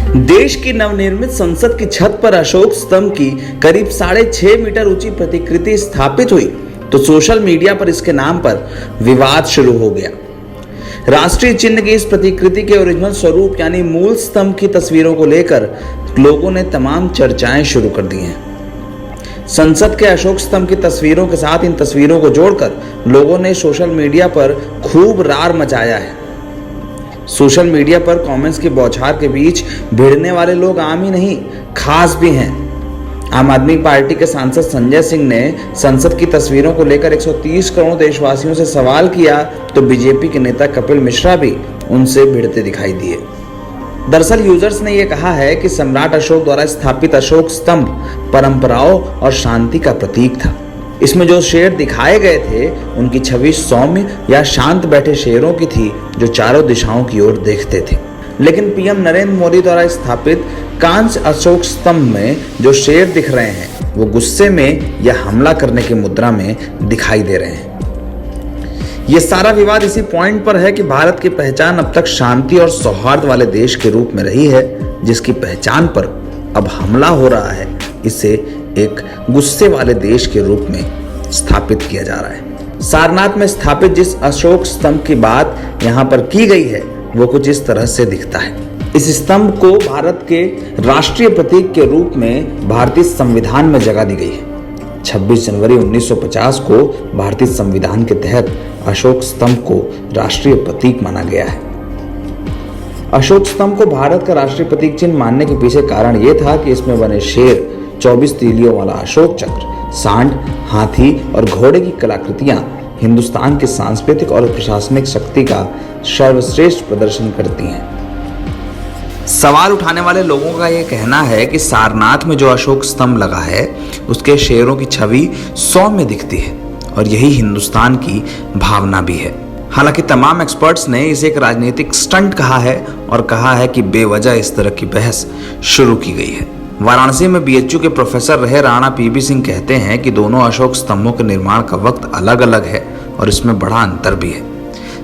देश की नवनिर्मित संसद की छत पर अशोक स्तंभ की करीब 6.5 मीटर ऊंची प्रतिकृति स्थापित हुई तो सोशल मीडिया पर इसके नाम पर विवाद शुरू हो गया। राष्ट्रीय चिन्ह की इस प्रतिकृति के ओरिजिनल स्वरूप यानी मूल स्तंभ की तस्वीरों को लेकर लोगों ने तमाम चर्चाएं शुरू कर दी हैं। संसद के अशोक स्तंभ की तस्वीरों के साथ इन तस्वीरों को जोड़कर लोगों ने सोशल मीडिया पर खूब रार मचाया है। सोशल मीडिया पर कमेंट्स की बौछार के बीच भिड़ने वाले लोग आम ही नहीं, खास भी हैं। आम आदमी पार्टी के सांसद संजय सिंह ने संसद की तस्वीरों को लेकर 130 करोड़ देशवासियों से सवाल किया तो बीजेपी के नेता कपिल मिश्रा भी उनसे भिड़ते दिखाई दिए। दरअसल यूजर्स ने यह कहा है कि सम्राट अशोक द्वारा स्थापित अशोक स्तंभ परंपराओं और शांति का प्रतीक था। इसमें जो शेर दिखाए गए थे उनकी छवि सौम्य या शांत बैठे शेरों की थी जो चारों दिशाओं की ओर देखते थे। लेकिन पीएम नरेंद्र मोदी द्वारा स्थापित कांस्य अशोक स्तंभ में जो शेर दिख रहे हैं वो गुस्से में या हमला करने की मुद्रा में दिखाई दे रहे हैं। ये सारा विवाद इसी पॉइंट पर है कि भारत की पहचान अब तक शांति और सौहार्द वाले देश के रूप में रही है, जिसकी पहचान पर अब हमला हो रहा है। इसे एक गुस्से वाले देश के रूप में स्थापित किया जा रहा है। सारनाथ में स्थापित जिस अशोक स्तंभ की बात यहाँ पर की गई है वो कुछ इस तरह से दिखता है। इस स्तंभ को भारत के राष्ट्रीय प्रतीक के रूप में भारतीय संविधान में जगह दी गई है। 26 जनवरी 1950 को भारतीय संविधान के तहत अशोक स्तंभ को राष्ट्रीय प्रतीक माना गया है। अशोक स्तंभ को भारत का राष्ट्रीय प्रतीक चिन्ह मानने के पीछे कारण यह था कि इसमें बने शेर, 24 तीलियों वाला अशोक चक्र, सांड, हाथी और घोड़े की कलाकृतियां हिंदुस्तान की सांस्कृतिक और प्रशासनिक शक्ति का सर्वश्रेष्ठ प्रदर्शन करती हैं। सवाल उठाने वाले लोगों का यह कहना है कि सारनाथ में जो अशोक स्तंभ लगा है उसके शेरों की छवि सौम्य दिखती है और यही हिंदुस्तान की भावना भी है। हालांकि तमाम एक्सपर्ट्स ने इसे एक राजनीतिक स्टंट कहा है और कहा है कि बेवजह इस तरह की बहस शुरू की गई है। वाराणसी में बीएचयू के प्रोफेसर रहे राणा पीबी सिंह कहते हैं कि दोनों अशोक स्तंभों के निर्माण का वक्त अलग अलग है और इसमें बड़ा अंतर भी है।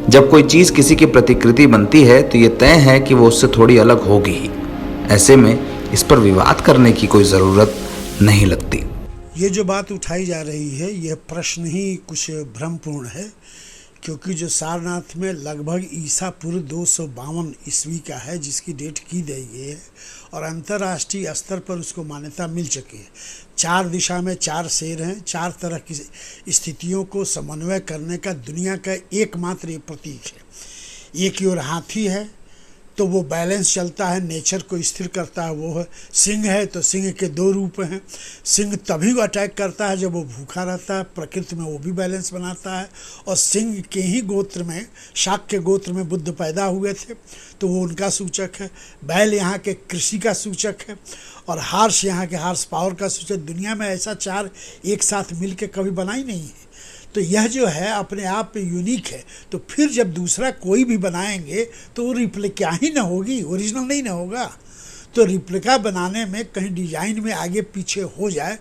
जब कोई चीज किसी की प्रतिकृति बनती है तो ये तय है कि वो उससे थोड़ी अलग होगी ही। ऐसे में इस पर विवाद करने की कोई जरूरत नहीं लगती। ये जो बात उठाई जा रही है यह प्रश्न ही कुछ भ्रमपूर्ण है, क्योंकि जो सारनाथ में लगभग ईसा पूर्व 252 ईस्वी का है जिसकी डेट की गई है और अंतर्राष्ट्रीय स्तर पर उसको मान्यता मिल चुकी है। 4 दिशा में 4 शेर हैं, 4 तरह की स्थितियों को समन्वय करने का दुनिया का एकमात्र ये प्रतीक है। एक ओर हाथी है तो वो बैलेंस चलता है, नेचर को स्थिर करता है, वो है। सिंह है तो सिंह के 2 रूप हैं। सिंह तभी वो अटैक करता है जब वो भूखा रहता है, प्रकृति में वो भी बैलेंस बनाता है। और सिंह के ही गोत्र में, शाक्य गोत्र में बुद्ध पैदा हुए थे तो वो उनका सूचक है। बैल यहाँ के कृषि का सूचक है और हार्स यहाँ के हार्स पावर का सूचक। दुनिया में ऐसा 4 एक साथ मिल के कभी बना ही नहीं है। तो यह जो है अपने आप में यूनिक है। तो फिर जब दूसरा कोई भी बनाएंगे तो वो रिप्लिका ही ना होगी, ओरिजिनल नहीं ना होगा। तो रिप्लिका बनाने में कहीं डिजाइन में आगे पीछे हो जाए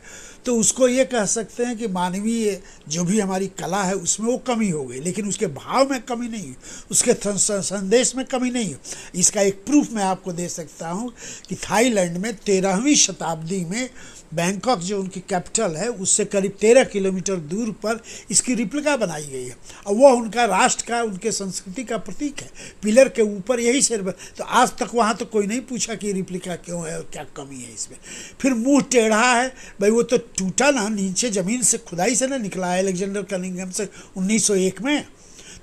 तो उसको ये कह सकते हैं कि मानवीय जो भी हमारी कला है उसमें वो कमी हो गई, लेकिन उसके भाव में कमी नहीं, उसके संदेश में कमी नहीं। इसका एक प्रूफ मैं आपको दे सकता हूँ कि थाईलैंड में 13वीं शताब्दी में बैंकॉक जो उनकी कैपिटल है उससे करीब 13 किलोमीटर दूर पर इसकी रिप्लिका बनाई गई है और वह उनका राष्ट्र का, उनके संस्कृति का प्रतीक है। पिलर के ऊपर यही शेर। तो आज तक वहाँ तो कोई नहीं पूछा कि रिप्लिका क्यों है और क्या कमी है इसमें। फिर मुंह टेढ़ा है, भाई वो तो टूटा ना, नीचे ज़मीन से खुदाई से ना निकला है अलेक्जेंडर कनिंघम से 1901 में।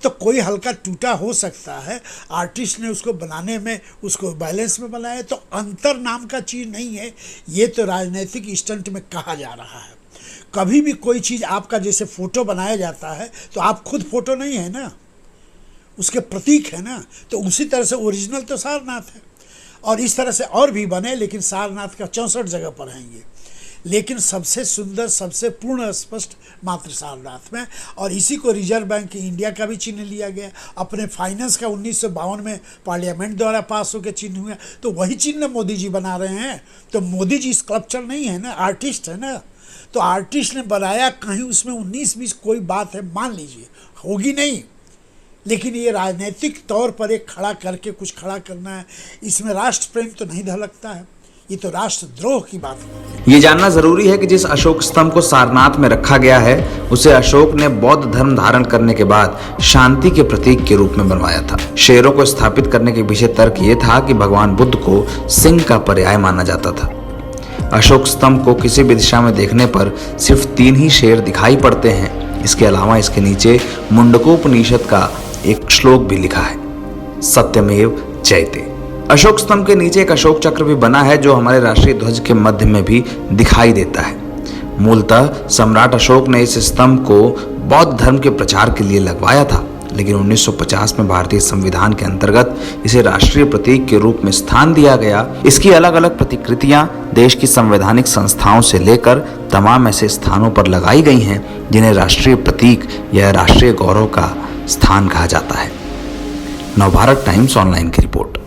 तो कोई हल्का टूटा हो सकता है, आर्टिस्ट ने उसको बनाने में उसको बैलेंस में बनाया। तो अंतर नाम का चीज़ नहीं है, ये तो राजनीतिक स्टंट में कहा जा रहा है। कभी भी कोई चीज़ आपका जैसे फ़ोटो बनाया जाता है तो आप खुद फ़ोटो नहीं है ना, उसके प्रतीक है ना। तो उसी तरह से ओरिजिनल तो सारनाथ है और इस तरह से और भी बने, लेकिन सारनाथ का 64 जगह पर हैं ये। लेकिन सबसे सुंदर, सबसे पूर्ण स्पष्ट मात्र सारनाथ में। और इसी को रिजर्व बैंक इंडिया का भी चिन्ह लिया गया, अपने फाइनेंस का 1952 में पार्लियामेंट द्वारा पास होकर चिन्ह हुआ। तो वही चिन्ह मोदी जी बना रहे हैं। तो मोदी जी स्कल्पचर नहीं है ना, आर्टिस्ट है ना। तो आर्टिस्ट ने बनाया, कहीं उसमें 19-20 कोई बात है मान लीजिए, होगी नहीं, लेकिन ये राजनीतिक तौर पर एक खड़ा करके कुछ खड़ा करना है, इसमें राष्ट्र प्रेम तो नहीं झलकता है, ये तो राष्ट्रद्रोह की बात है। ये जानना जरूरी है कि जिस अशोक स्तंभ को सारनाथ में रखा गया है उसे अशोक ने बौद्ध धर्म धारण करने के बाद शांति के प्रतीक के रूप में बनवाया था। शेरों को स्थापित करने के पीछे तर्क ये था कि भगवान बुद्ध को सिंह का पर्याय माना जाता था। अशोक स्तंभ को किसी भी दिशा में देखने पर सिर्फ 3 ही शेर दिखाई पड़ते हैं। इसके अलावा इसके नीचे मुंडकोपनिषद का एक श्लोक भी लिखा है, सत्यमेव जयते। अशोक स्तंभ के नीचे एक अशोक चक्र भी बना है जो हमारे राष्ट्रीय ध्वज के मध्य में भी दिखाई देता है। मूलतः सम्राट अशोक ने इस स्तंभ को बौद्ध धर्म के प्रचार के लिए लगवाया था, लेकिन 1950 में भारतीय संविधान के अंतर्गत इसे राष्ट्रीय प्रतीक के रूप में स्थान दिया गया। इसकी अलग अलग प्रतिकृतियां देश की संवैधानिक संस्थाओं से लेकर तमाम ऐसे स्थानों पर लगाई गई हैं जिन्हें राष्ट्रीय प्रतीक या राष्ट्रीय गौरव का स्थान कहा जाता है। नवभारत टाइम्स ऑनलाइन की रिपोर्ट।